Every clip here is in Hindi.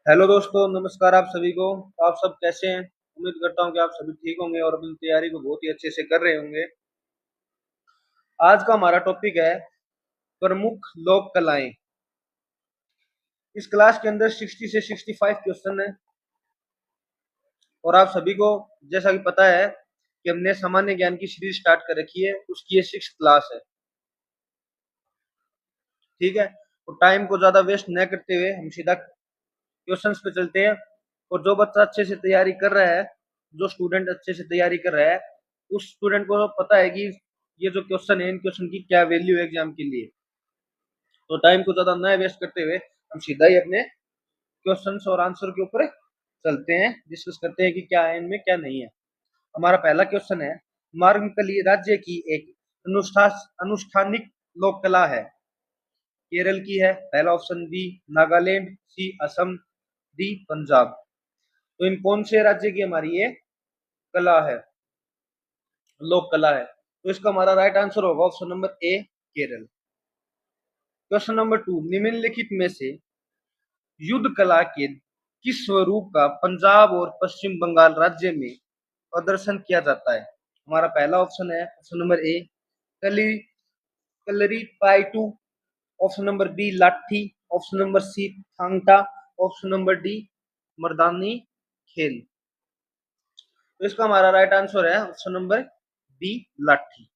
हेलो दोस्तों, नमस्कार आप सभी को। तो आप सब कैसे हैं? उम्मीद करता हूं कि आप सभी ठीक होंगे और अपनी तैयारी को बहुत ही अच्छे से कर रहे होंगे। आज का हमारा टॉपिक है प्रमुख लोक कलाएं। इस क्लास के अंदर 60 से 65 क्वेश्चन है और आप सभी को जैसा कि पता है कि हमने सामान्य ज्ञान की सीरीज स्टार्ट कर रखी है, उसकी ये 6th क्लास है। ठीक है, तो टाइम को ज्यादा वेस्ट न करते हुए हम सीधा क्वेश्चंस पे चलते हैं। और जो बच्चा अच्छे से तैयारी कर रहा है, जो स्टूडेंट अच्छे से तैयारी कर रहा है, उस स्टूडेंट को पता है कि ये जो क्वेश्चन है, इन क्वेश्चन की क्या वैल्यू है एग्जाम के लिए। तो टाइम को ज्यादा ना वेस्ट करते हुए हम सीधा ही अपने क्वेश्चंस और आंसर के ऊपर चलते हैं, डिस्कस करते हैं कि क्या है इनमें क्या नहीं है। हमारा पहला क्वेश्चन है, मार्गकली राज्य की एक अनुष्ठानिक लोक कला है। केरल की है पहला ऑप्शन, बी नागालैंड, सी असम, डी पंजाब। तो इन कौन से राज्य की हमारी ये कला है, लोक कला है? तो इसका हमारा राइट आंसर होगा ऑप्शन नंबर ए, केरल। क्वेश्चन नंबर 2, निम्नलिखित में से युद्ध कला के किस स्वरूप का पंजाब और पश्चिम बंगाल राज्य में प्रदर्शन किया जाता है? हमारा पहला ऑप्शन है ऑप्शन नंबर ए, कली Kalaripayattu, option number B lathi, option number C Thangta, option number D Mardani Khel. तो इसका हमारा राइट आंसर है ऑप्शन नंबर बी, लाठी।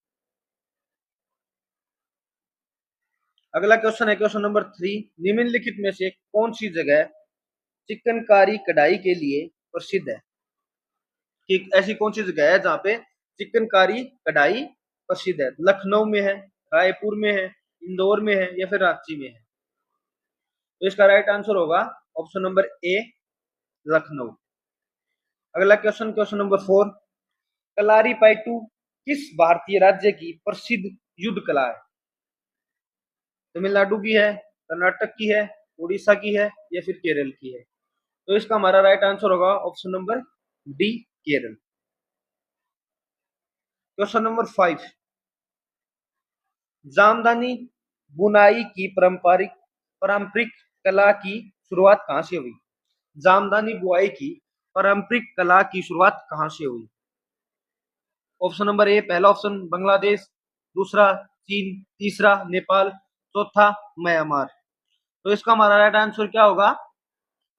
अगला क्वेश्चन है क्वेश्चन नंबर 3, निम्नलिखित में से कौन सी जगह चिकनकारी कढ़ाई के लिए प्रसिद्ध है? कि ऐसी कौन सी जगह है जहाँ पे चिकनकारी कढ़ाई प्रसिद्ध है? लखनऊ में है, रायपुर में है, इंदौर में है या फिर रांची में है? तो इसका राइट आंसर होगा ऑप्शन नंबर ए, लखनऊ। अगला क्वेश्चन क्वेश्चन नंबर 4, कलारी पाइटू किस भारतीय राज्य की प्रसिद्ध युद्ध कला है? तमिलनाडु की है, कर्नाटक की है, उड़ीसा की है या फिर केरल की है? तो इसका हमारा राइट आंसर होगा option number D, Kerala. Question number 5, jamdani बुनाई की पारंपरिक कला की शुरुआत कहाँ से हुई? जामदानी बुआई की पारंपरिक कला की शुरुआत कहाँ से हुई? ऑप्शन नंबर ए पहला ऑप्शन बांग्लादेश, दूसरा चीन, तीसरा नेपाल, चौथा म्यांमार। तो इसका हमारा राइट आंसर क्या होगा?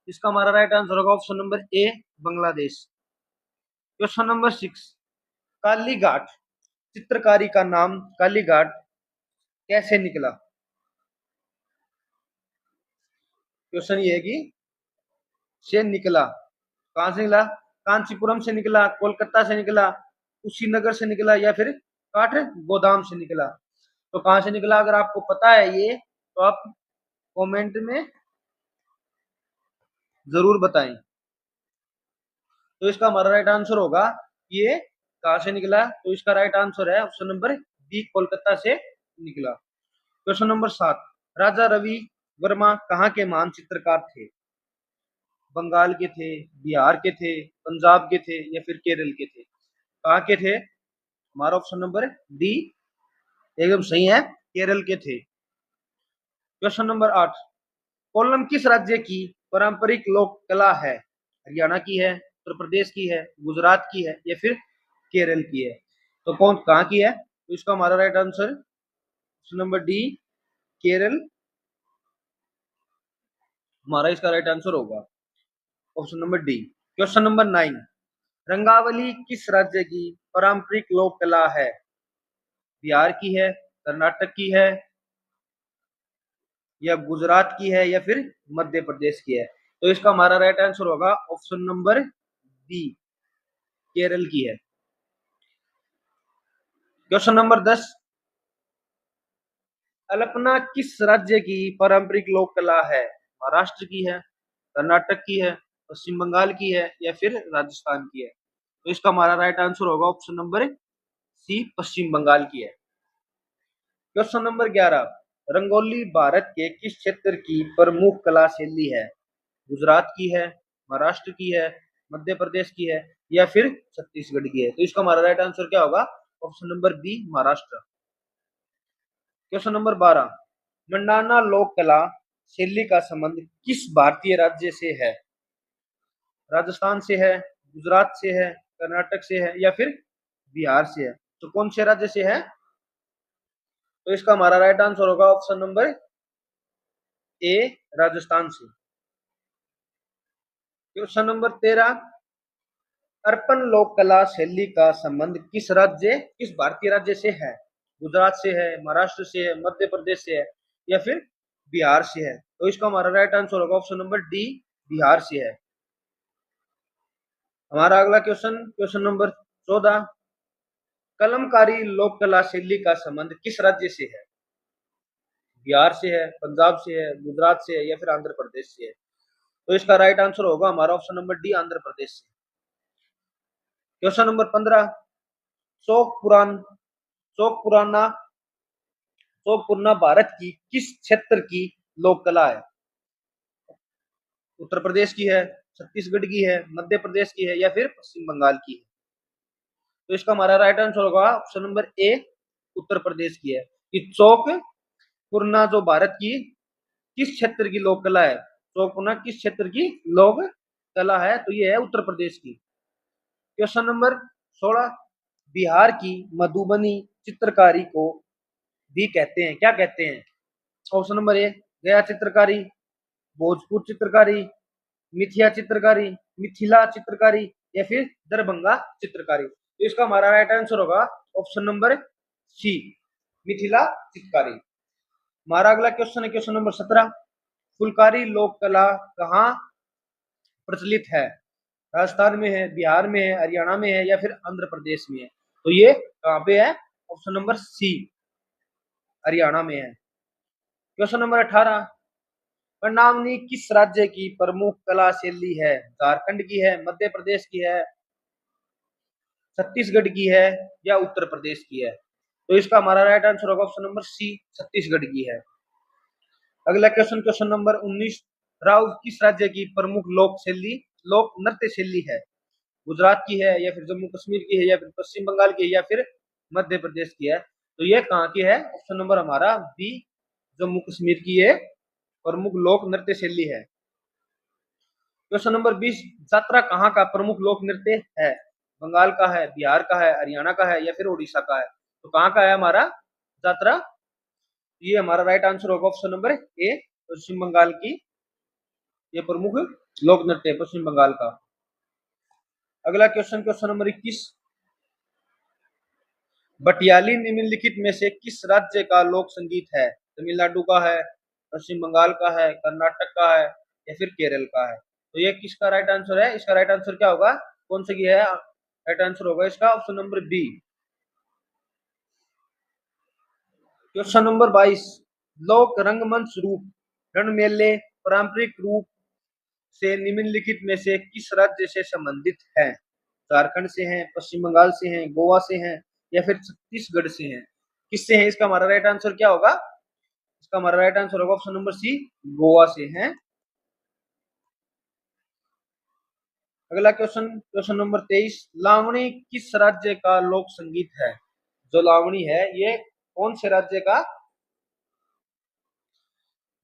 इसका हमारा राइट आंसर होगा ऑप्शन नंबर ए, बांग्लादेश। क्वेश्चन नंबर 6, कालीघाट चित्रकारी का नाम कालीघाट कैसे निकला? क्वेश्चन ये है कि से निकला, कहां से निकला? कांचीपुरम से निकला, कोलकाता से निकला, कुशीनगर से निकला या फिर काठ गोदाम से निकला? तो कहां से निकला, अगर आपको पता है ये तो आप कमेंट में जरूर बताएं। तो इसका हमारा राइट आंसर होगा ये कहां से निकला? तो इसका राइट आंसर है ऑप्शन नंबर बी, कोलकाता से निकला। क्वेश्चन नंबर 7, राजा रवि वर्मा कहाँ के महान चित्रकार थे? बंगाल के थे, बिहार के थे, पंजाब के थे या फिर केरल के थे? कहाँ के थे? हमारा ऑप्शन नंबर डी एकदम सही है, केरल के थे। क्वेश्चन नंबर 8, कोल्लम किस राज्य की पारंपरिक लोक कला है? हरियाणा की है, उत्तर प्रदेश की है, गुजरात की है या फिर केरल की है? तो कौन कहाँ की है? तो इसका हमारा right answer option number D, Kerala हमारा इसका राइट आंसर होगा, option number D. Question number 9, Rangavali किस राज्य की पारंपरिक लोक कला है? बिहार की है, कर्नाटक की है या गुजरात की है या फिर मध्य प्रदेश की है? तो इसका हमारा राइट आंसर होगा ऑप्शन नंबर बी, केरल की है। क्वेश्चन नंबर 10, अल्पना किस राज्य की पारंपरिक लोक कला है? महाराष्ट्र की है, कर्नाटक की है, पश्चिम बंगाल की है या फिर राजस्थान की है? तो इसका हमारा राइट आंसर होगा ऑप्शन नंबर सी, पश्चिम बंगाल की है। क्वेश्चन नंबर 11, रंगोली भारत के किस क्षेत्र की प्रमुख कला शैली है? गुजरात की है, महाराष्ट्र की है, मध्य प्रदेश की है या फिर छत्तीसगढ़ की है? तो इसका हमारा राइट आंसर क्या होगा? Option number B, Maharashtra. Question number 12, Mandana लोक कला शैली का संबंध किस भारतीय राज्य से है? राजस्थान से है, गुजरात से है, कर्नाटक से है या फिर बिहार से है? तो कौन से राज्य से है? तो इसका हमारा राइट आंसर होगा ऑप्शन नंबर ए, राजस्थान से। क्वेश्चन नंबर 13, अर्पण लोक कला शैली का संबंध किस भारतीय राज्य से है? गुजरात से है, महाराष्ट्र से है, मध्य प्रदेश से है या फिर बिहार से है? तो इसका हमारा राइट आंसर होगा ऑप्शन नंबर डी, बिहार से है। हमारा अगला क्वेश्चन नंबर 14, कलमकारी लोक कला शैली का संबंध किस राज्य से है? बिहार से है, पंजाब से है, गुजरात से है या फिर आंध्र प्रदेश से है? तो इसका राइट आंसर होगा हमारा option number D, Andhra Pradesh से। क्वेश्चन नंबर 15, चौक पुरान चौक पुराना चौक पुरना भारत की किस क्षेत्र की लोक कला है? उत्तर प्रदेश की है, छत्तीसगढ़ की है, मध्य प्रदेश की है या फिर पश्चिम बंगाल की है? तो इसका हमारा राइट आंसर होगा ऑप्शन नंबर ए, उत्तर प्रदेश की है। कि चौक पुरना जो भारत की किस क्षेत्र की लोक कला है? चौक पुरना किस क्षेत्र की लोक कला है? तो ये है उत्तर प्रदेश की। क्वेश्चन नंबर 16, बिहार की मधुबनी चित्रकारी को भी कहते हैं, क्या कहते हैं? ऑप्शन नंबर ए, गया चित्रकारी, भोजपुर चित्रकारी, मिथिला चित्रकारी या फिर दरभंगा चित्रकारी? तो इसका हमारा राइट आंसर होगा ऑप्शन नंबर सी, मिथिला चित्रकारी। हमारा अगला क्वेश्चन है क्वेश्चन नंबर 17, फुलकारी लोक कला कहाँ प्रचलित है? राजस्थान में है, बिहार में है, हरियाणा में है या फिर आंध्र प्रदेश में है? तो ये कहाँ पे है? ऑप्शन नंबर सी, हरियाणा में है। क्वेश्चन नंबर 18, कर्णावनी किस राज्य की प्रमुख कला शैली है? झारखंड की है, मध्य प्रदेश की है, छत्तीसगढ़ की है या उत्तर प्रदेश की है? तो इसका हमारा राइट आंसर होगा ऑप्शन नंबर सी, छत्तीसगढ़ की है। अगला क्वेश्चन नंबर 19, राव किस राज्य की प्रमुख लोक नृत्य शैली है? गुजरात की है या फिर जम्मू कश्मीर की है या फिर पश्चिम बंगाल की है या फिर मध्य प्रदेश की है? तो ये कहाँ की है? ऑप्शन नंबर हमारा बी, जम्मू कश्मीर की ये प्रमुख लोक नृत्य शैली है। क्वेश्चन नंबर 20, जात्रा कहाँ का प्रमुख लोक नृत्य है? बंगाल का है, बिहार का है, हरियाणा का है या फिर उड़ीसा का है? तो कहाँ का है हमारा जात्रा? ये हमारा राइट आंसर होगा ऑप्शन नंबर ए, पश्चिम बंगाल की ये प्रमुख लोक नृत्य है पश्चिम बंगाल का। अगला क्वेश्चन नंबर 21, भटियाली निम्नलिखित में से किस राज्य का लोक संगीत है? तमिलनाडु का है, पश्चिम बंगाल का है, कर्नाटक का है या फिर केरल का है? तो ये किसका राइट आंसर है? इसका राइट आंसर क्या होगा? कौन सा है? राइट आंसर होगा इसका option number B. Question number 22, लोक रंगमंच रूप रणमेले पारंपरिक रूप से निम्नलिखित में से किस राज्य से संबंधित है? झारखंड से हैं, पश्चिम बंगाल से हैं, गोवा से हैं या फिर छत्तीसगढ़ से हैं? किससे हैं? इसका हमारा राइट आंसर क्या होगा? इसका हमारा राइट आंसर होगा ऑप्शन नंबर सी, गोवा से हैं। अगला क्वेश्चन नंबर 23, लावणी किस राज्य का लोक संगीत है? जो लावणी है ये कौन से राज्य का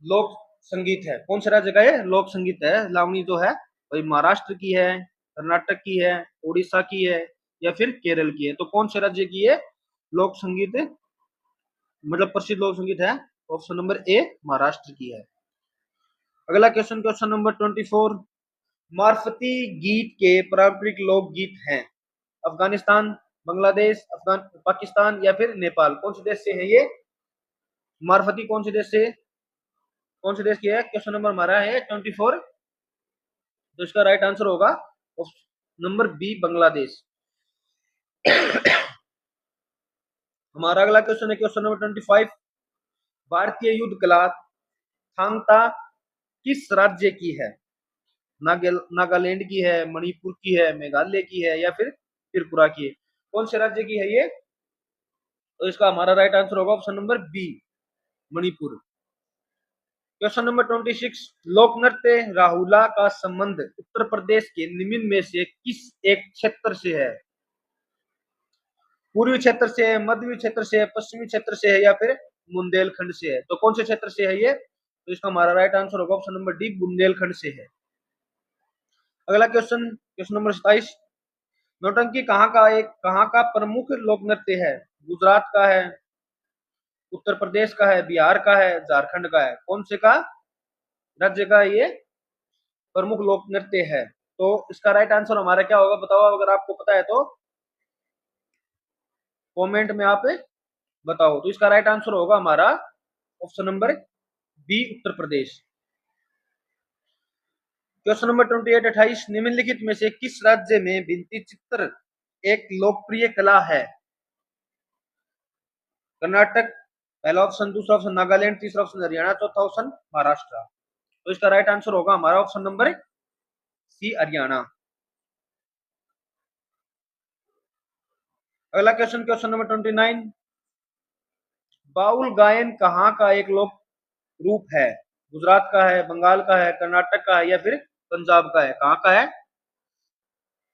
लोक संगीत है? कौन से राज्य का ये लोक संगीत है? लावणी जो है भाई महाराष्ट्र की है, कर्नाटक की है, उड़ीसा की है या फिर केरल की है? तो कौन से राज्य की ये लोक संगीत मतलब प्रसिद्ध लोक संगीत है? ऑप्शन नंबर ए, महाराष्ट्र की है। अगला क्वेश्चन नंबर 24, मारफती गीत के पारंपरिक लोक गीत हैं? अफगानिस्तान, बांग्लादेश, पाकिस्तान या फिर नेपाल? कौन से देश से है ये मारफती? कौन से देश की है? क्वेश्चन नंबर हमारा है 24, तो इसका राइट आंसर होगा नंबर बी, बांग्लादेश। हमारा अगला क्वेश्चन है क्वेश्चन नंबर 25, भारतीय युद्ध कला थांगता किस राज्य की है? नागालैंड की है, मणिपुर की है, मेघालय की है या फिर त्रिपुरा की है? कौन से राज्य की है ये? तो इसका हमारा राइट आंसर होगा option number B, Manipur. Question number 26, लोक नृत्य राहुला का संबंध उत्तर प्रदेश के निम्न में से किस एक क्षेत्र से है? पूर्वी क्षेत्र से है, मध्य क्षेत्र से है, पश्चिमी क्षेत्र से है या फिर बुंदेलखंड से है? तो कौन से क्षेत्र से है ये? तो इसका हमारा राइट आंसर होगा ऑप्शन नंबर डी, बुंदेलखंड से है। अगला क्वेश्चन, क्वेश्चन नंबर 27, नौटंकी कहाँ का प्रमुख लोक नृत्य है? गुजरात का है, उत्तर प्रदेश का है, बिहार का है, झारखंड का है? कौन से का राज्य का ये प्रमुख लोक नृत्य है? तो इसका राइट आंसर हमारा क्या होगा बताओ, अगर आपको पता है तो कमेंट में आप बताओ। तो इसका राइट आंसर होगा हमारा option number B, Uttar Pradesh. Question number 28, निम्नलिखित में से किस राज्य में भित्ति चित्र एक लोकप्रिय कला है? कर्नाटक पहला ऑप्शन, दूसरा ऑप्शन नागालैंड, तीसरा ऑप्शन हरियाणा, चौथा ऑप्शन महाराष्ट्र। तो इसका राइट आंसर होगा हमारा ऑप्शन नंबर सी, हरियाणा। अगला क्वेश्चन, क्वेश्चन नंबर 29, बाउल गायन कहाँ का एक लोक रूप है? गुजरात का है, बंगाल का है, कर्नाटक का है या फिर पंजाब का है? कहाँ का है?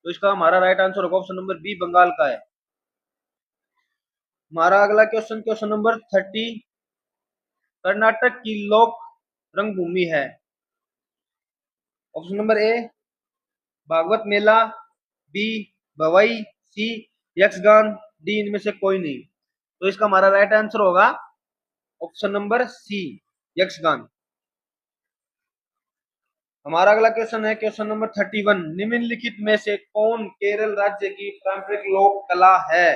तो इसका हमारा राइट आंसर होगा ऑप्शन नंबर बी, बंगाल का है। हमारा अगला क्वेश्चन, क्वेश्चन नंबर 30, कर्नाटक की लोक रंगभूमि है? Option number A, Bhagavat Mela, B, Bhavai, C, Yakshagana, D, इनमें से कोई नहीं। तो इसका हमारा राइट आंसर होगा ऑप्शन नंबर सी, यक्षगान। हमारा अगला क्वेश्चन है क्वेश्चन नंबर 31, निम्नलिखित में से कौन केरल राज्य की पारंपरिक लोक कला है?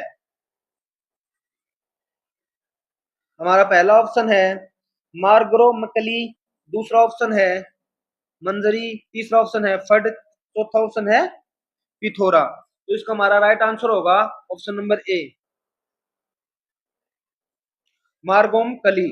हमारा पहला ऑप्शन है मार्गरो मकली, दूसरा ऑप्शन है मंजरी, तीसरा ऑप्शन है फड, चौथा ऑप्शन है पिथोरा। तो इसका हमारा राइट आंसर होगा ऑप्शन नंबर ए, मार्गोम कली।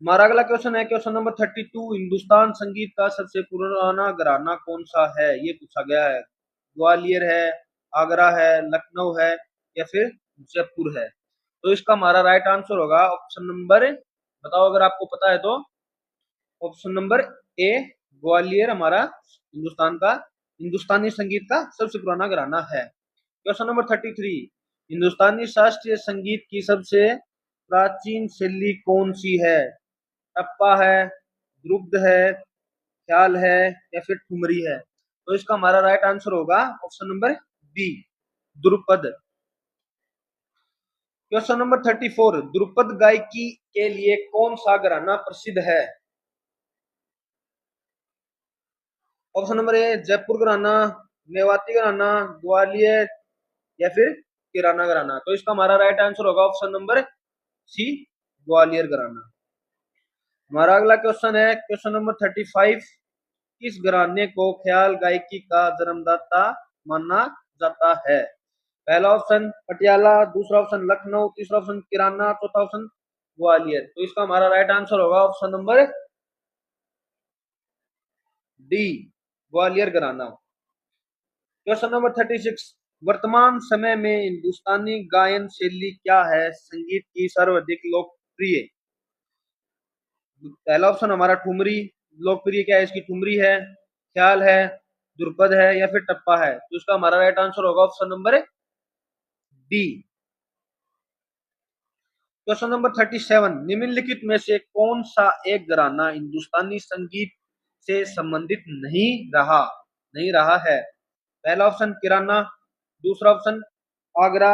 हमारा अगला क्वेश्चन है क्वेश्चन नंबर 32, हिंदुस्तान संगीत का सबसे पुराना घराना कौन सा है? ये पूछा गया है। ग्वालियर है, आगरा है, लखनऊ है या फिर जयपुर है? तो इसका हमारा राइट आंसर होगा ऑप्शन नंबर, बताओ अगर आपको पता है तो, ऑप्शन नंबर ए, ग्वालियर हमारा हिंदुस्तान का हिंदुस्तानी संगीत का सबसे पुराना घराना है। क्वेश्चन नंबर 33, हिंदुस्तानी शास्त्रीय संगीत की सबसे प्राचीन शैली कौन सी है? टप्पा है, द्रुपद है, ख्याल है या फिर ठुमरी है? तो इसका हमारा राइट आंसर होगा option number B, Dhrupad. Question number 34, Dhrupad गायकी के लिए कौन सा घराना प्रसिद्ध है? ऑप्शन नंबर ए, जयपुर घराना, मेवाती घराना, ग्वालियर या फिर किराना घराना? तो इसका हमारा राइट आंसर होगा ऑप्शन नंबर सी, ग्वालियर घराना। हमारा अगला क्वेश्चन है क्वेश्चन नंबर 35, किस घराने को ख्याल गायकी का जन्मदाता माना जाता है? पहला ऑप्शन पटियाला, दूसरा ऑप्शन लखनऊ, तीसरा ऑप्शन किराना, चौथा ऑप्शन ग्वालियर। तो इसका हमारा राइट आंसर होगा ऑप्शन नंबर डी, ग्वालियर घराना। क्वेश्चन नंबर 36, वर्तमान समय में हिंदुस्तानी गायन शैली क्या है संगीत की सर्वाधिक लोकप्रिय? पहला ऑप्शन हमारा ठुमरी, लोकप्रिय क्या है इसकी? ठुमरी है, ख्याल है, ध्रुपद है या फिर टप्पा है? तो इसका हमारा राइट आंसर होगा option number D. Question number 37, निम्नलिखित में से कौन सा एक घराना हिंदुस्तानी संगीत से संबंधित नहीं रहा है? पहला ऑप्शन किराना, दूसरा ऑप्शन आगरा,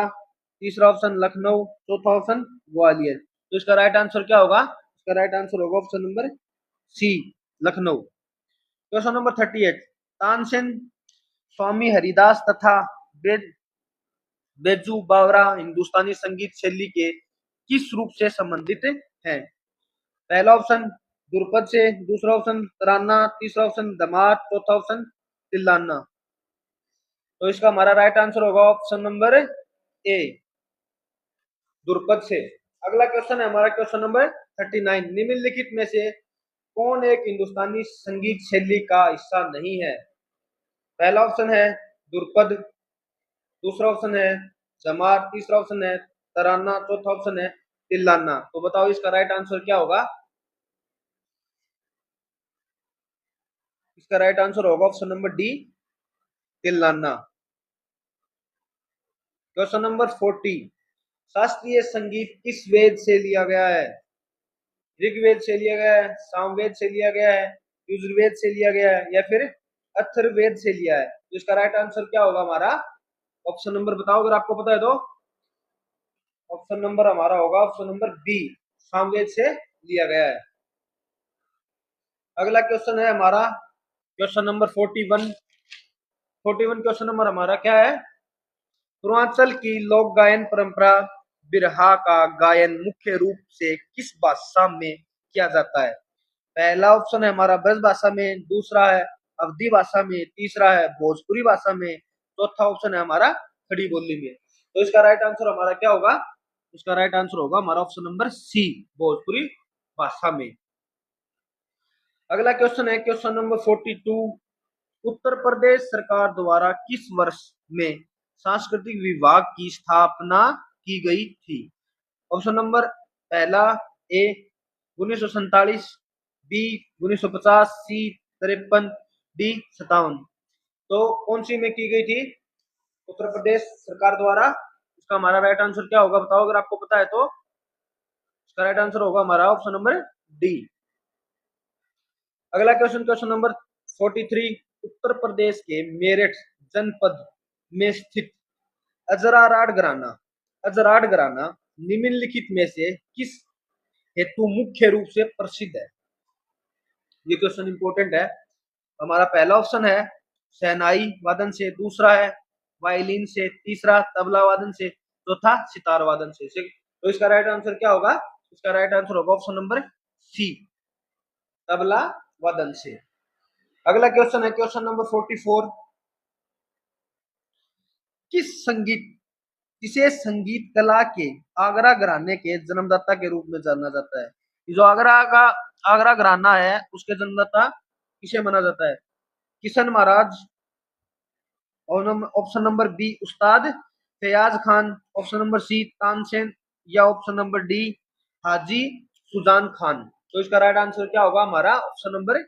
तीसरा ऑप्शन लखनऊ, चौथा ऑप्शन ग्वालियर। तो इसका राइट आंसर क्या होगा? इसका राइट आंसर होगा option number C, Lucknow. Question number 38, Tansen, Swami Haridas तथा बैजू बावरा हिंदुस्तानी संगीत शैली के किस रूप से संबंधित हैं? पहला ऑप्शन ध्रुपद से, दूसरा ऑप्शन तराना, तीसरा ऑप्शन दमार, चौथा ऑप्शन तिल्लाना। तो इसका हमारा राइट आंसर होगा ऑप्शन नंबर ए, ध्रुपद से। अगला क्वेश्चन है हमारा क्वेश्चन नंबर 39, निम्नलिखित में से कौन एक हिंदुस्तानी संगीत शैली का हिस्सा नहीं है? पहला ऑप्शन है ध्रुपद, दूसरा ऑप्शन है जमात, तीसरा ऑप्शन है तराना, चौथा ऑप्शन है तिल्लाना। तो बताओ इसका राइट आंसर क्या होगा? इसका राइट आंसर होगा option number D, tillana. Question number 40, शास्त्रीय संगीत किस वेद से लिया गया है? ऋग्वेद से लिया गया है, सामवेद से लिया गया है, यजुर्वेद से लिया गया है, या फिर अथर्ववेद से लिया है? तो इसका राइट आंसर क्या होगा हमारा? ऑप्शन नंबर बताओ अगर आपको पता है तो। ऑप्शन नंबर हमारा होगा ऑप्शन नंबर बी, सामवेद से लिया गया है। अगला क्वेश्चन है हमारा क्वेश्चन नंबर 41। 41 क्वेश्चन नंबर हमारा क्या है? पूर्वांचल की लोक गायन परंपरा बिरहा का गायन मुख्य रूप से किस भाषा में किया जाता है? पहला ऑप्शन है हमारा ब्रज भाषा में, दूसरा है अवधी भाषा में, तीसरा है भोजपुरी भाषा में, चौथा ऑप्शन है हमारा खड़ी बोली में। तो इसका राइट आंसर हमारा क्या होगा? इसका राइट आंसर होगा हमारा ऑप्शन नंबर सी, भोजपुरी भाषा में। अगला क्वेश्चन है क्वेश्चन नंबर 42। उत्तर प्रदेश सरकार द्वारा किस वर्ष में सांस्कृतिक विभाग की स्थापना की गई थी? ऑप्शन नंबर पहला ए 1947, बी 1950, सी 53, डी 57। तो कौन सी में की गई थी उत्तर प्रदेश सरकार द्वारा? इसका हमारा राइट आंसर क्या होगा बताओ अगर आपको पता है तो। इसका राइट आंसर होगा हमारा ऑप्शन नंबर डी। अगला question question number 43। Uttar Pradesh के मेरठ जनपद में स्थित अजराड़ घराना निम्नलिखित में से किस हेतु मुख्य रूप से प्रसिद्ध है? ये क्वेश्चन इंपॉर्टेंट है। हमारा पहला ऑप्शन है शहनाई वादन से, दूसरा है वायलिन से, तीसरा तबला वादन से, चौथा सितार वादन से। तो इसका राइट आंसर क्या होगा? इसका राइट आंसर होगा ऑप्शन नंबर सी, तबला वादन से। अगला क्वेश्चन है क्वेश्चन नंबर 44। किसे संगीत कला के आगरा घराने के जन्मदाता के रूप में जाना जाता है? जो आगरा घराना है उसके जन्मदाता किसे माना जाता है? Kishan Maharaj, option number B Ustad Fayyaz Khan, option number C Tansen, या option number D Haji Sujan Khan. तो इसका राइट आंसर क्या होगा हमारा? Option number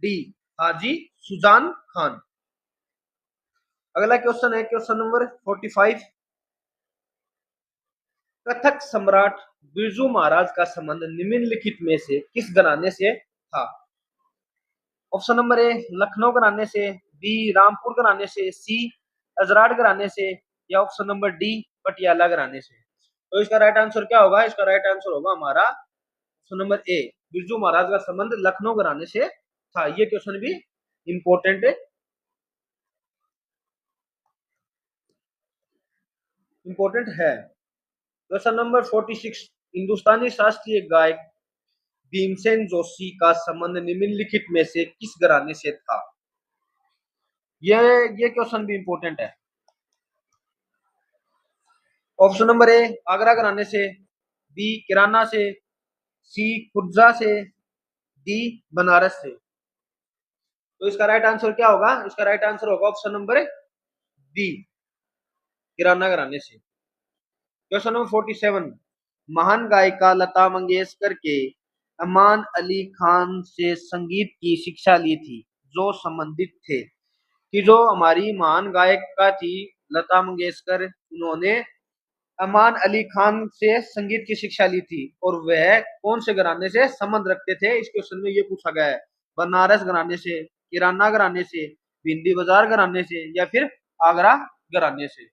D, Haji Sujan Khan. अगला क्वेश्चन है क्वेश्चन नंबर 45। कथक सम्राट बिरजू महाराज का संबंध निम्नलिखित में से किस घराने से था? ऑप्शन नंबर ए लखनऊ घराने से, बी रामपुर घराने से, सी अजराड़ घराने से, या ऑप्शन नंबर डी पटियाला घराने से। तो इसका राइट आंसर क्या होगा? इसका राइट आंसर होगा हमारा ऑप्शन नंबर ए, बिरजू महाराज का संबंध लखनऊ घराने से था। ये क्वेश्चन भी इंपॉर्टेंट है, इंपॉर्टेंट है। Question number 46। हिंदुस्तानी शास्त्रीय गायक भीमसेन जोशी का संबंध निम्नलिखित में से किस घराने से था? ये क्वेश्चन भी इंपॉर्टेंट है। ऑप्शन नंबर ए आगरा घराने से, बी किराना से, सी खुर्जा से, डी बनारस से। तो इसका राइट आंसर क्या होगा? इसका राइट आंसर होगा ऑप्शन नंबर बी, किराना घराने से। Question number 47। महान गायिका लता मंगेशकर के अमान अली खान से संगीत की शिक्षा ली थी जो संबंधित थे कि जो हमारी महान गायिका थी लता मंगेशकर, उन्होंने अमान अली खान से संगीत की शिक्षा ली थी और वह कौन से घराने से संबंध रखते थे? इस क्वेश्चन में ये पूछा गया है। बनारस घराने से, किराना घराने से, भिंडी बाजार घराने से, या फिर आगरा घराने से।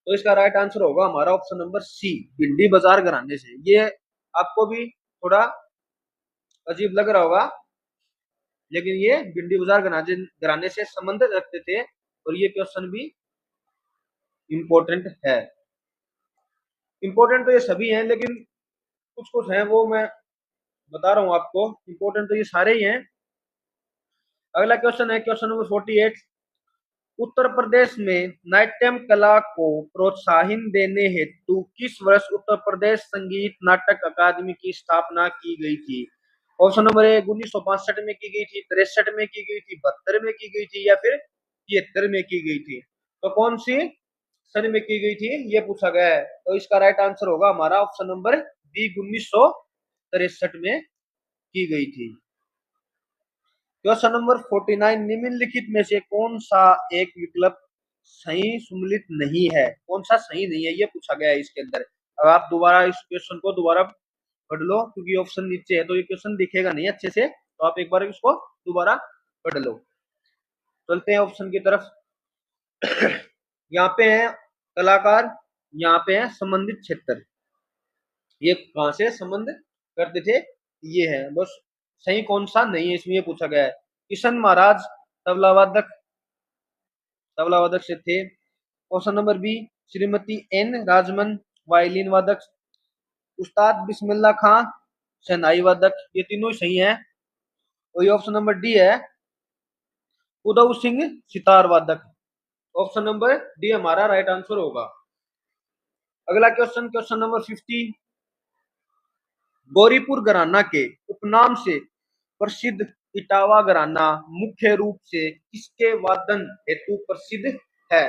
तो इसका राइट आंसर होगा हमारा ऑप्शन नंबर सी, भिंडी बाजार घराने से। ये आपको भी थोड़ा अजीब लग रहा होगा, लेकिन ये भिंडी बाजार घराने से संबंध रखते थे और ये क्वेश्चन भी इंपॉर्टेंट है। इंपॉर्टेंट तो ये सभी हैं, लेकिन कुछ कुछ हैं वो मैं बता रहा हूँ आपको। इंपॉर्टेंट तो ये सारे ही हैं। अगला क्वेश्चन है क्वेश्चन नंबर 48। उत्तर प्रदेश में नाट्यम कला को प्रोत्साहन देने हेतु किस वर्ष उत्तर प्रदेश संगीत नाटक अकादमी की स्थापना की गई थी? ऑप्शन नंबर ए 1965 में की गई थी, 63 में की गई थी, 72 में की गई थी, या फिर 73 में की गई थी। तो कौन सी सन में की गई थी ये पूछा गया है। तो इसका राइट आंसर होगा हमारा ऑप्शन नंबर बी, 1963 में की गई थी। Question number 49। निम्नलिखित में से कौन सा एक विकल्प सही सम्मिलित नहीं है? कौन सा सही नहीं है ये पूछा गया है इसके अंदर। अब आप दोबारा इस क्वेश्चन को दोबारा पढ़ लो, क्योंकि ऑप्शन नीचे है तो ये क्वेश्चन दिखेगा नहीं अच्छे से, तो आप एक बार इसको दोबारा पढ़ लो। चलते हैं ऑप्शन की तरफ। यहाँ पे है कलाकार, यहाँ पे है संबंधित क्षेत्र। ये कहां से संबंध करते थे, ये है बस। सही कौन सा नहीं है इसमें ये पूछा गया है। किशन महाराज तबला वादक, तबला वादक से थे। Option number B Shrimati N Rajaman violin वादक। उस्ताद बिस्मिल्लाह खां शहनाई वादक। ये तीनों सही है। और ये ऑप्शन नंबर डी है उदय सिंह सितार वादक। ऑप्शन नंबर डी हमारा राइट आंसर होगा। अगला क्वेश्चन, क्वेश्चन नंबर 50। गौरीपुर घराना के उपनाम से प्रसिद्ध इटावा घराना मुख्य रूप से किसके वादन हेतु प्रसिद्ध है।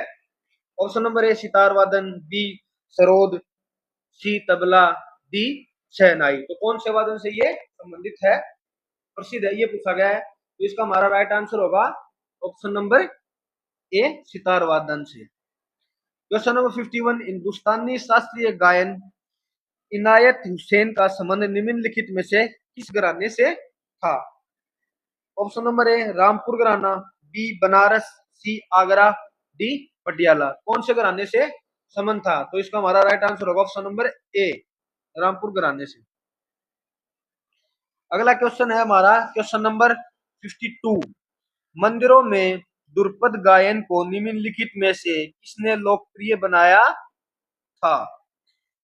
ऑप्शन नंबर ए सितार वादन, बी सरोद, सी तबला, डी शहनाई। तो कौन से वादन से ये संबंधित है, प्रसिद्ध है, ये पूछा गया है। तो इसका हमारा राइट आंसर होगा ऑप्शन नंबर ए सितार वादन से। Question number 51। हिंदुस्तानी शास्त्रीय गायन इनायत हुसैन का संबंध निम्नलिखित में से किस घराने से था। ऑप्शन नंबर ए रामपुर घराना, बी बनारस, सी आगरा, डी पटियाला। कौन से घराने से संबंध था, तो इसका हमारा राइट आंसर होगा ऑप्शन नंबर ए रामपुर घराने से। अगला क्वेश्चन है हमारा क्वेश्चन नंबर 52। मंदिरों में दुर्पद गायन को निम्नलिखित में से किसने लोकप्रिय बनाया था।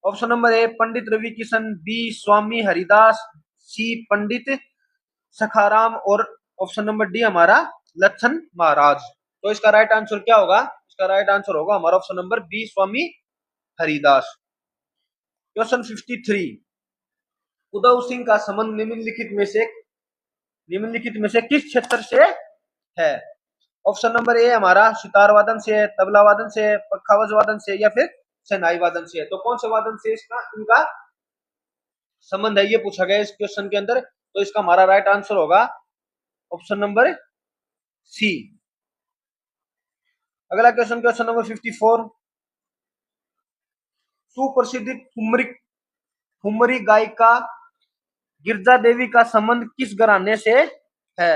Option number A Pandit Ravi Kishan, B Swami Haridas, C Pandit Sakharam, और ऑप्शन नंबर डी हमारा लक्षण महाराज। तो इसका राइट आंसर क्या होगा, इसका राइट आंसर होगा हमारा option number B Swami Haridas. Question 53। Uday Singh का संबंध निम्नलिखित में से किस क्षेत्र से है। ऑप्शन नंबर ए हमारा सितार वादन से, तबला वादन से, पखावज वादन से, या फिर शहनाई वादन से। तो कौन से वादन से इसका इनका संबंध है, ये पूछा गया इस क्वेश्चन के अंदर। तो इसका हमारा राइट आंसर होगा ऑप्शन नंबर सी। अगला क्वेश्चन, क्वेश्चन नंबर 54। सुप्रसिद्ध ठुमरी गायिका गिरजा देवी का संबंध किस घराने से है।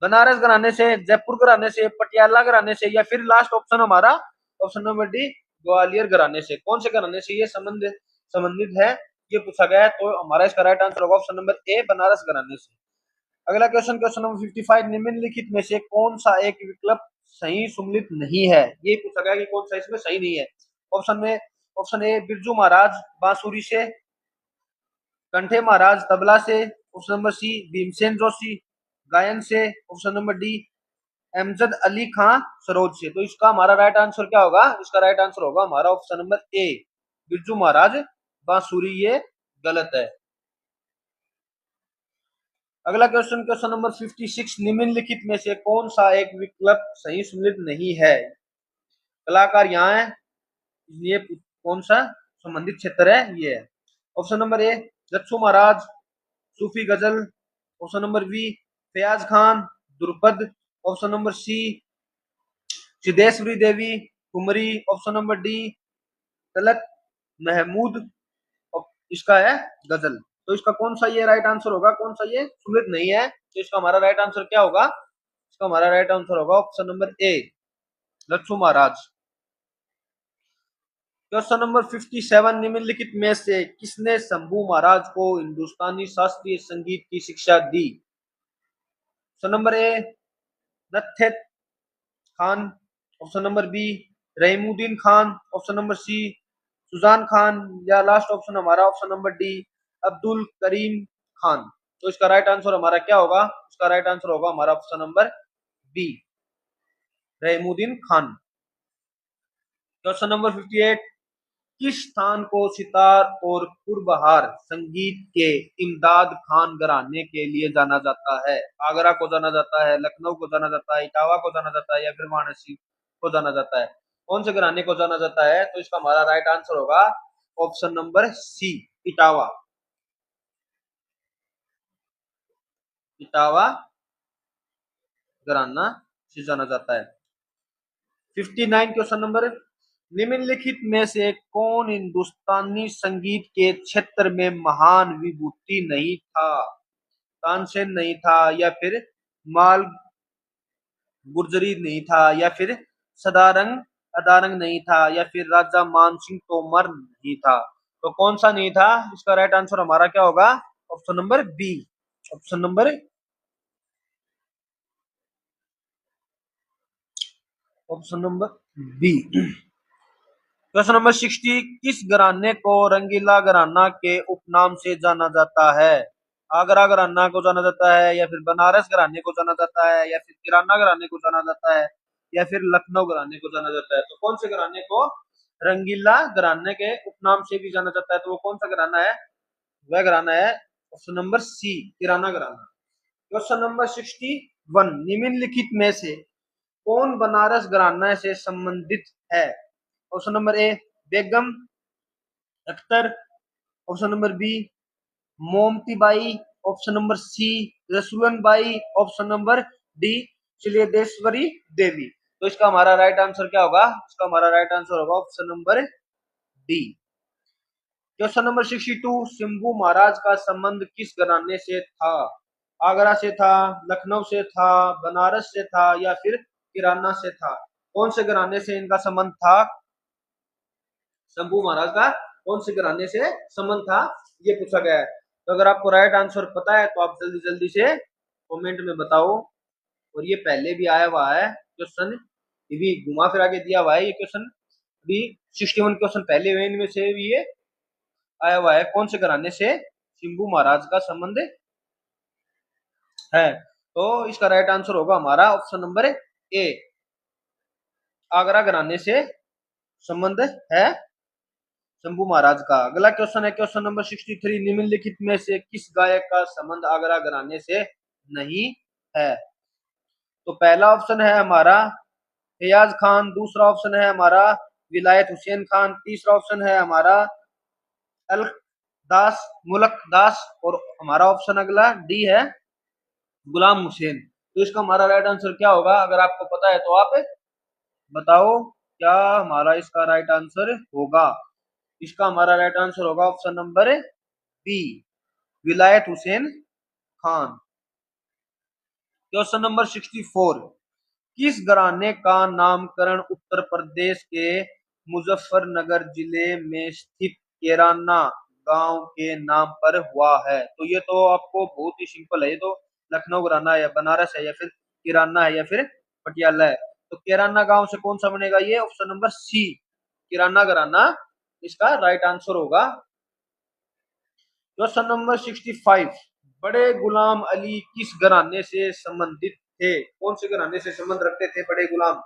बनारस घराने से, जयपुर घराने से, पटियाला घराने से, या फिर लास्ट ऑप्शन हमारा ऑप्शन नंबर डी ग्वालियर घराने से। कौन से घराने से ये संबंधित है, ये पूछा गया है। तो हमारा इसका राइट आंसर होगा ऑप्शन नंबर ए बनारस घराने से। अगला क्वेश्चन, क्वेश्चन नंबर 55। निम्नलिखित में से कौन सा एक विकल्प सही सम्मिलित नहीं है, ये पूछा गया कि कौन सा इसमें सही नहीं है। ऑप्शन ए बिरजू महाराज बांसुरी से, कंठे महाराज तबला से, option number C Bhimsen Joshi गायन से, option number D Amjad Ali Khan sarod से। तो इसका हमारा राइट आंसर क्या होगा, इसका राइट आंसर होगा हमारा ऑप्शन नंबर ए बिरजू महाराज बांसुरी। ये गलत है। अगला क्वेश्चन, क्वेश्चन नंबर 56। निम्नलिखित में से कौन सा एक विकल्प सही सम्मिलित नहीं है। कलाकार यहाँ है, ये कौन सा संबंधित क्षेत्र है, ये है। Option number A Lachhu Maharaj सूफी गजल, option number B Fayaz Khan दुर्पद, option number C Siddheshwari Devi कुमरी, option number D Talat Mahmood, इसका है गजल। तो इसका कौन सा ये राइट आंसर होगा, कौन सा ये सुमित नहीं है। तो इसका हमारा राइट आंसर क्या होगा, इसका हमारा राइट आंसर होगा option number A Lachhu Maharaj. Question number 57। निम्नलिखित में से किसने शंभू महाराज को हिंदुस्तानी शास्त्रीय संगीत की शिक्षा दी। Option number A Natthe Khan, option number B Rahimuddin Khan, option number C Sujan Khan, या लास्ट ऑप्शन हमारा option number D Abdul Karim Khan. तो इसका राइट आंसर हमारा क्या होगा, इसका राइट आंसर होगा हमारा option number B Rahimuddin Khan. Question number 58। किस स्थान को सितार और पुरबहार संगीत के इमदाद खान घराने के लिए जाना जाता है। आगरा को जाना जाता है, लखनऊ को जाना जाता है, इटावा को जाना जाता है, या फिर वाराणसी को जाना जाता है। कौन से घराने को जाना जाता है, तो इसका हमारा राइट आंसर होगा option number C Etawah. Etawah घराना से जाना जाता है। 59 क्वेश्चन नंबर निम्नलिखित में से कौन हिंदुस्तानी संगीत के क्षेत्र में महान विभूति नहीं था? तानसेन नहीं था, या फिर माल गुर्जरी नहीं था, या फिर सदारंग अदारंग नहीं था, या फिर राजा मानसिंह तोमर नहीं था? तो कौन सा नहीं था? इसका राइट आंसर हमारा क्या होगा? Option number B. Option number option number B. Question number 60, किस घराने को रंगीला घराना के उपनाम से जाना जाता है? आगरा घराना को जाना जाता है, या फिर बनारस घराने को जाना जाता है, या फिर किराना घराने को जाना जाता है, या फिर लखनऊ घराने को जाना जाता है? तो कौन से घराने को रंगीला घराने के उपनाम से भी जाना जाता है? तो वो कौन सा घराना है? वह घराना है ऑप्शन नंबर सी, किराना घराना। क्वेश्चन नंबर 61, निम्नलिखित में से कौन बनारस घराना से संबंधित है? Option number A Begum Akhtar, option number B Momti Bai, option number C Rasoolan Bai, option number D चिलेदेश्वरी देवी। तो इसका हमारा राइट आंसर क्या होगा? इसका हमारा राइट आंसर होगा option number D. Question number 62, Shambhu Maharaj का संबंध किस घराने से था? आगरा से था, लखनऊ से था, बनारस से था, या फिर किराना से था? कौन से घराने से इनका संबंध था? शंभू महाराज का कौन से घराने से संबंध था, ये पूछा गया है। तो अगर आपको राइट आंसर पता है तो आप जल्दी जल्दी से कमेंट में बताओ। और ये पहले भी आया हुआ है क्वेश्चन, ये भी घुमा फिरा के दिया हुआ है ये क्वेश्चन भी। 61 क्वेश्चन पहले हुए, इनमें से भी ये आया हुआ है कौन से घराने से शंभू महाराज का संबंध है। तो इसका राइट आंसर होगा हमारा ऑप्शन नंबर ए, आगरा घराने से संबंध है शंभू महाराज का। अगला क्वेश्चन है क्वेश्चन नंबर 63, निम्नलिखित में से किस गायक का संबंध आगरा घराने से नहीं है? तो पहला ऑप्शन है हमारा फैयाज खान, दूसरा ऑप्शन है हमारा विलायत हुसैन खान, तीसरा ऑप्शन है हमारा अल दास मुलक दास, और हमारा ऑप्शन अगला डी है गुलाम हुसैन। तो इसका हमारा राइट आंसर क्या होगा? अगर आपको पता है तो आप बताओ, क्या हमारा इसका राइट आंसर होगा? इसका हमारा राइट आंसर होगा ऑप्शन नंबर बी, विलायत हुसैन खान। क्वेश्चन नंबर 64, किस घराने का नामकरण उत्तर प्रदेश के मुजफ्फरनगर जिले में स्थित केराना गांव के नाम पर हुआ है? तो ये तो आपको बहुत ही सिंपल है, ये तो लखनऊ घराना है, या बनारस है, या फिर किराना है, या फिर पटियाला है। तो केराना गांव से कौन सा बनेगा? ये ऑप्शन नंबर सी, किराना घराना इसका राइट आंसर होगा। क्वेश्चन नंबर 65, बड़े गुलाम अली किस घराने से संबंधित थे? कौन से घराने से संबंध रखते थे बड़े गुलाम?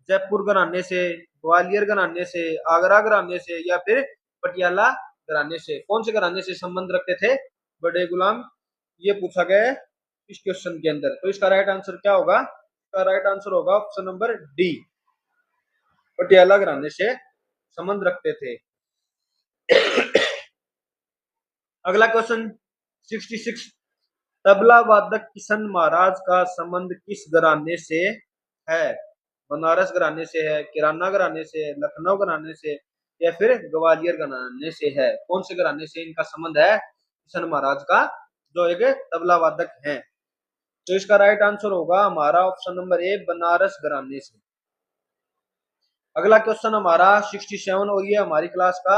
जयपुर घराने से, ग्वालियर घराने से, आगरा घराने से, या फिर पटियाला घराने से? कौन से घराने से संबंध रखते थे बड़े गुलाम? ये पूछा गया है इस क्वेश्चन के अंदर। तो इसका राइट आंसर क्या होगा? इसका राइट आंसर होगा ऑप्शन नंबर डी, पटियाला घराने से संबंध रखते थे। अगला क्वेश्चन 66, तबला वादक किशन महाराज का संबंध किस घराने से है? बनारस घराने से है, किराना घराने से, लखनऊ घराने से, या फिर ग्वालियर घराने से है? कौन से घराने से इनका संबंध है किशन महाराज का, जो एक तबला वादक हैं? तो इसका राइट आंसर होगा हमारा ऑप्शन नंबर ए, बनारस घराने से। अगला क्वेश्चन हमारा 67, और ये हमारी क्लास का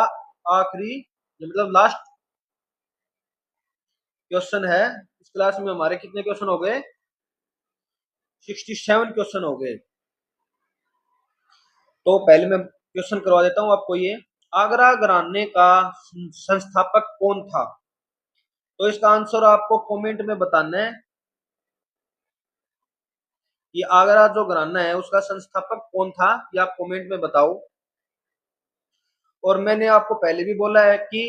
आखिरी मतलब लास्ट क्वेश्चन है। इस क्लास में हमारे कितने क्वेश्चन हो गए? 67 क्वेश्चन हो गए। तो पहले मैं क्वेश्चन करवा देता हूं आपको। ये आगरा घराने का संस्थापक कौन था? तो इसका आंसर आपको कमेंट में बताना है। ये आगरा जो घराना है उसका संस्थापक कौन था, ये आप कमेंट में बताओ। और मैंने आपको पहले भी बोला है कि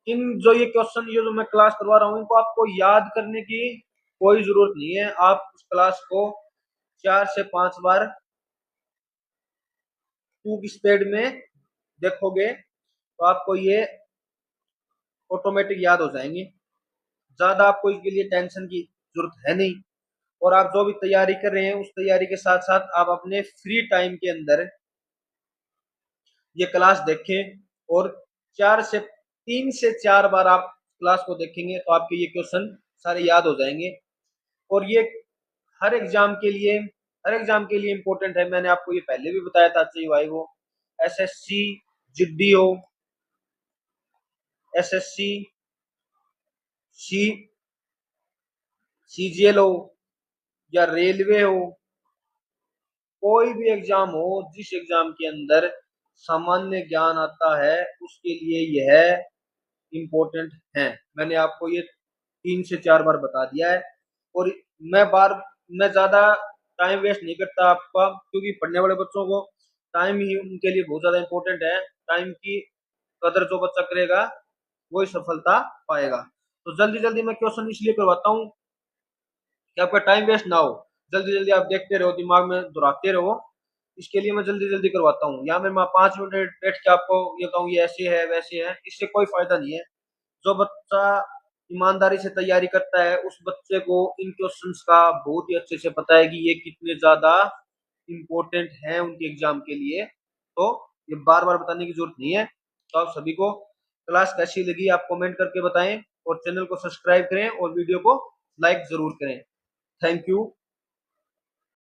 इन जो ये क्वेश्चन, ये जो मैं क्लास करवा रहा हूँ, इनको आपको याद करने की कोई जरूरत नहीं है। आप उस क्लास को 4 से 5 बार 2 की स्पीड में देखोगे तो आपको ये ऑटोमेटिक याद हो जाएंगे। ज्यादा आपको इसके लिए टेंशन की जरूरत है नहीं। और आप जो भी तैयारी कर रहे हैं उस तैयारी के साथ साथ आप अपने फ्री टाइम के अंदर ये क्लास देखें और 3 से 4 बार आप क्लास को देखेंगे तो आपके ये क्वेश्चन सारे याद हो जाएंगे। और ये हर एग्जाम के लिए हर एग्जाम के लिए इम्पोर्टेंट है। मैंने आपको ये पहले भी बताया था, चाहे भाई वो एसएससी जिद्दी हो, एसएससी सी सीजीएल हो या रेलवे हो, कोई भी एग्जाम हो, जिस एग्जाम के अंदर सामान्य ज्ञान आता है उसके लिए यह इम्पोर्टेंट है। मैंने आपको ये 3 से 4 बार बता दिया है। और मैं बार मैं ज्यादा टाइम वेस्ट नहीं करता आपका, क्योंकि पढ़ने वाले बच्चों को टाइम ही उनके लिए बहुत ज्यादा इम्पोर्टेंट है। टाइम की कदर जो बच्चा करेगा वही सफलता पाएगा। तो जल्दी जल्दी मैं क्वेश्चन इसलिए करवाता हूँ कि आपका टाइम वेस्ट ना हो, जल्दी जल्दी आप देखते रहो, दिमाग में दोहराते रहो। इसके लिए मैं जल्दी जल्दी करवाता हूँ। या मैं 5 मिनट बैठ के आपको ये कहूँ ये ऐसे है वैसे है, इससे कोई फायदा नहीं है। जो बच्चा ईमानदारी से तैयारी करता है उस बच्चे को इन क्वेश्चंस का बहुत ही अच्छे से पता है कि ये कितने ज्यादा इम्पोर्टेंट हैं उनके एग्जाम के लिए। तो ये बार बार बताने की जरूरत नहीं है। तो आप सभी को क्लास कैसी लगी आप कमेंट करके बताएं, और चैनल को सब्सक्राइब करें और वीडियो को लाइक जरूर करें। Thank you.